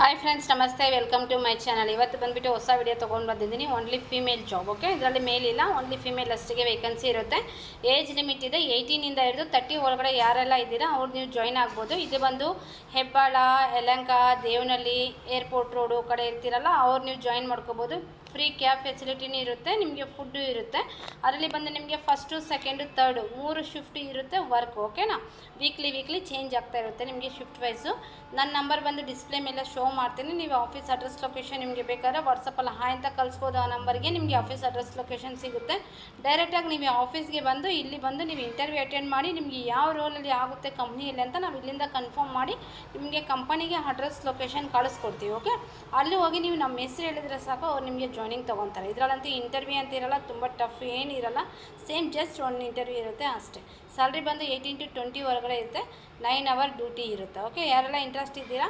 Hi friends, ನಮಸ್ತೆ. Welcome to my channel. ಇವತ್ತು ಬಂದುಬಿಟ್ಟು ಹೊಸ ವಿಡಿಯೋ ತೊಗೊಂಡು ಬಂದಿದ್ದೀನಿ. Only female job. ಓಕೆ, ಇದರಲ್ಲಿ ಮೇಲ್ ಇಲ್ಲ, ಓನ್ಲಿ ಫೀಮೇಲ್ ಅಷ್ಟಿಗೆ ವೇಕೆನ್ಸಿ ಇರುತ್ತೆ. ಏಜ್ ಲಿಮಿಟ್ ಇದೆ 18ಇಂದ ಹಿಡಿದು 30 ಒಳಗಡೆ ಯಾರೆಲ್ಲ ಇದ್ದೀರಾ ಅವ್ರು ನೀವು ಜಾಯ್ನ್ ಆಗ್ಬೋದು. ಇದು ಬಂದು ಹೆಬ್ಬಾಳ, ಯಲಹಂಕ, ದೇವನಹಳ್ಳಿ, ಏರ್ಪೋರ್ಟ್ ರೋಡು ಕಡೆ ಇರ್ತೀರಲ್ಲ ಅವ್ರು ನೀವು ಜಾಯ್ನ್ ಮಾಡ್ಕೋಬೋದು. ಫ್ರೀ ಕ್ಯಾಬ್ ಫೆಸಿಲಿಟಿನೂ ಇರುತ್ತೆ, ನಿಮಗೆ ಫುಡ್ಡು ಇರುತ್ತೆ. ಅದರಲ್ಲಿ ಬಂದು ನಿಮಗೆ ಫಸ್ಟು, ಸೆಕೆಂಡು, ತರ್ಡು 3 ಶಿಫ್ಟ್ ಇರುತ್ತೆ ವರ್ಕ್. ಓಕೆನಾ, ವೀಕ್ಲಿ ಚೇಂಜ್ ಆಗ್ತಾ ಇರುತ್ತೆ ನಿಮಗೆ ಶಿಫ್ಟ್ ವೈಸು. ನನ್ನ ನಂಬರ್ ಬಂದು ಡಿಸ್ಪ್ಲೇ ಮೇಲೆ ಶೋ ಮಾಡ್ತೀನಿ. ನೀವು ಆಫೀಸ್ ಅಡ್ರೆಸ್ ಲೊಕೇಶನ್ ನಿಮಗೆ ಬೇಕಾದ್ರೆ ವಾಟ್ಸಪ್ಪಲ್ಲಿ ಹಾಯ್ ಅಂತ ಕಳಿಸ್ಬೋದು. ಆ ನಂಬರ್ಗೆ ನಿಮಗೆ ಆಫೀಸ್ ಅಡ್ರೆಸ್ ಲೊಕೇಶನ್ ಸಿಗುತ್ತೆ. ಡೈರೆಕ್ಟಾಗಿ ನೀವು ಆಫೀಸ್ಗೆ ಬಂದು ಇಲ್ಲಿ ಬಂದು ನೀವು ಇಂಟರ್ವ್ಯೂ ಅಟೆಂಡ್ ಮಾಡಿ ನಿಮಗೆ ಯಾವ ರೋಲಲ್ಲಿ ಆಗುತ್ತೆ ಕಂಪ್ನಿಯಲ್ಲಿ ಅಂತ ನಾವು ಇಲ್ಲಿಂದ ಕನ್ಫರ್ಮ್ ಮಾಡಿ ನಿಮಗೆ ಕಂಪನಿಗೆ ಅಡ್ರೆಸ್ ಲೊಕೇಶನ್ ಕಳಿಸ್ಕೊಡ್ತೀವಿ. ಓಕೆ, ಅಲ್ಲಿ ಹೋಗಿ ನೀವು ನಮ್ಮ ಹೆಸರು ಹೇಳಿದರೆ ಸಾಕು, ಅವ್ರು ನಿಮಗೆ ಜಾಯ್ನಿಂಗ್ ತೊಗೊತಾರೆ. ಇದರಲ್ಲಂತೂ ಇಂಟರ್ವ್ಯೂ ಅಂತ ಇರಲ್ಲ, ತುಂಬ ಟಫ್ ಏನಿರಲ್ಲ. ಸೇಮ್ ಜಸ್ಟ್ ಒಂದು ಇಂಟರ್ವ್ಯೂ ಇರುತ್ತೆ ಅಷ್ಟೇ. ಸ್ಯಾಲ್ರಿ ಬಂದು 18 to 20 ಹೊರಗಡೆ ಇರುತ್ತೆ. 9 hour ಡ್ಯೂಟಿ ಇರುತ್ತೆ. ಓಕೆ, ಯಾರೆಲ್ಲ ಇಂಟ್ರೆಸ್ಟ್ ಇದ್ದೀರಾ